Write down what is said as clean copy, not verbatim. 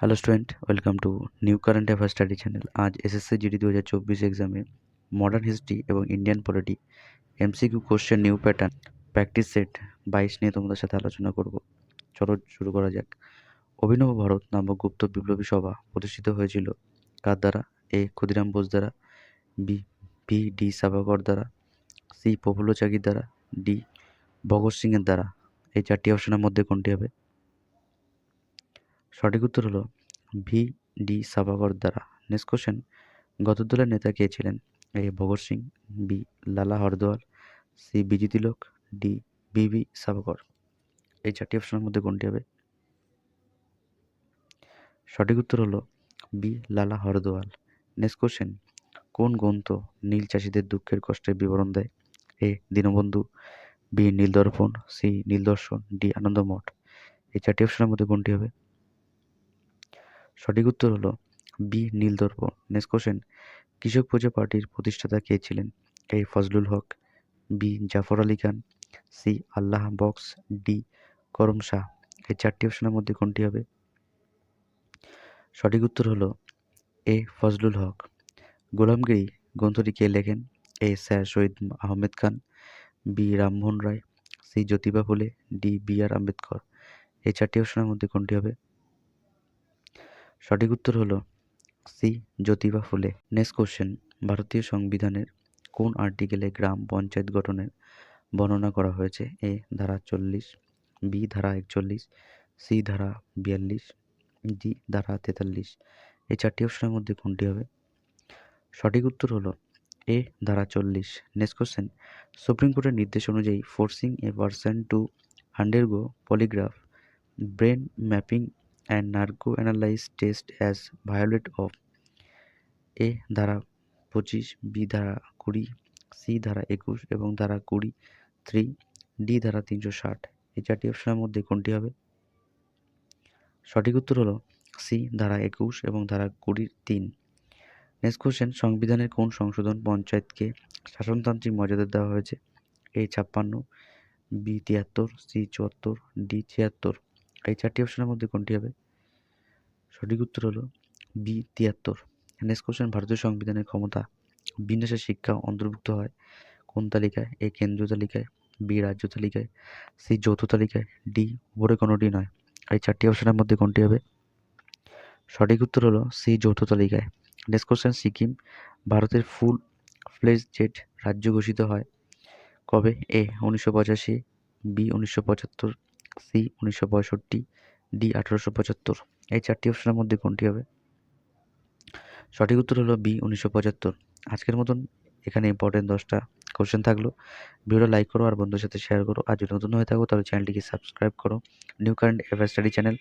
Hello student, welcome to new current affair study channel. আজ SSC GD 2024 এক্সামে modern history এবং Indian polity MCQ question new pattern practice set 22 নিয়ে তোমাদের সাথে আলোচনা করব। চলো শুরু করা যাক। অভিনব ভারত নামক গুপ্ত বিপ্লবী সভা প্রতিষ্ঠিত হয়েছিল কার দ্বারা? এ ক্ষুদিরাম বোস দ্বারা, বি ভি ডি সাভারকর দ্বারা, সি প্রফুল্ল চাকির দ্বারা, ডি ভগৎ সিং এর দ্বারা। এই চারটি অপশনের মধ্যে কোনটি হবে? সঠিক উত্তর হলো ভি ডি সাভারকর দ্বারা। নেক্সট কোশ্চেন, গদরদলের নেতা কে ছিলেন? এ ভগৎ সিং, বি লালা হরদোয়াল, সি বিজি তিলক, ডি বি সাভারকর। এই চারটি অপশনের মধ্যে কোনটি হবে? সঠিক উত্তর হলো বি লালা হরদোয়াল। নেক্সট কোশ্চেন, কোন গ্রন্থ নীল চাষীদের দুঃখের কষ্টের বিবরণ দেয়? A Dinabandhu, B Nildarpan, C Nildarshan, D Anandamath. এই চারটি অপশনের মধ্যে কোনটি হবে? সঠিক উত্তর হলো বি নীলদর্পণ। নেক্সট কোশ্চেন, কৃষক প্রজা পার্টির প্রতিষ্ঠাতা কে ছিলেন? এ ফজলুল হক, বি জাফর আলী খান, সি আল্লাহ বক্স, ডি করম শাহ। এই চারটি অপশনের মধ্যে কোনটি হবে? সঠিক উত্তর হলো এ ফজলুল হক। গোলামগিরি গ্রন্থটি কে লেখেন? এ স্যার শহীদ আহমেদ খান, বি রামমোহন রায়, সি জ্যোতিবা ফুলে, ডি বি আর আম্বেদকর। এই চারটি অপশনের মধ্যে কোনটি হবে? সঠিক উত্তর হলো সি জ্যোতিবা ফুলে। নেক্সট কোশ্চেন, ভারতীয় সংবিধানের কোন আর্টিকেলে গ্রাম পঞ্চায়েত গঠনের বর্ণনা করা হয়েছে? এ ধারা 40, বি ধারা 41, সি ধারা 42, ডি ধারা 43। এই চারটি অপশনের মধ্যে কোনটি হবে? সঠিক উত্তর হলো এ ধারা 40। নেক্সট কোশ্চেন, সুপ্রিম কোর্টের নির্দেশ অনুযায়ী forcing a person to undergo polygraph, brain mapping and narco analyse test as violate of. A ধারা 25, বি ধারা 20, সি ধারা 21 এবং ধারা 20(3), ডি ধারা 360। এই চারটি অপশনের মধ্যে কোনটি হবে? সঠিক উত্তর হলো সি ধারা 21 এবং ধারা 20(3). নেক্সট কোশ্চেন, সংবিধানের কোন সংশোধন পঞ্চায়েতকে শাসনতান্ত্রিক মর্যাদা দেওয়া হয়েছে? এ 56, বি 73, সি 74, ডি 76। এই চারটি অপশনের মধ্যে কোনটি হবে? সঠিক উত্তর হলো বি 73। নেক্সট কোশ্চেন, ভারতীয় সংবিধানের ক্ষমতা বিন্যাসে শিক্ষা অন্তর্ভুক্ত হয় কোন তালিকায়? এ কেন্দ্রীয় তালিকায়, বি রাজ্য তালিকায়, সি যৌথ তালিকায়, ডি উপরে কোনোটি নয়। এই চারটি অপশনের মধ্যে কোনটি হবে? সঠিক উত্তর হলো সি যৌথ তালিকায়। নেক্সট কোশ্চেন, সিকিম ভারতের ফুল ফ্লেজড রাজ্য ঘোষিত হয় কবে? এ 1985, বি 1975, সি 1965, ডি 1875। এই চারটি অপশনের মধ্যে কোনটি হবে? সঠিক উত্তর হলো বি 1975। আজকের মতন এখানে ইম্পর্টেন্ট 10টা কোশ্চেন থাকলো। ভিডিওটা লাইক করো আর বন্ধুদের সাথে শেয়ার করো। আর যদি নতুন হয়ে থাকো তাহলে চ্যানেলটিকে সাবস্ক্রাইব করো। New current affair study channel.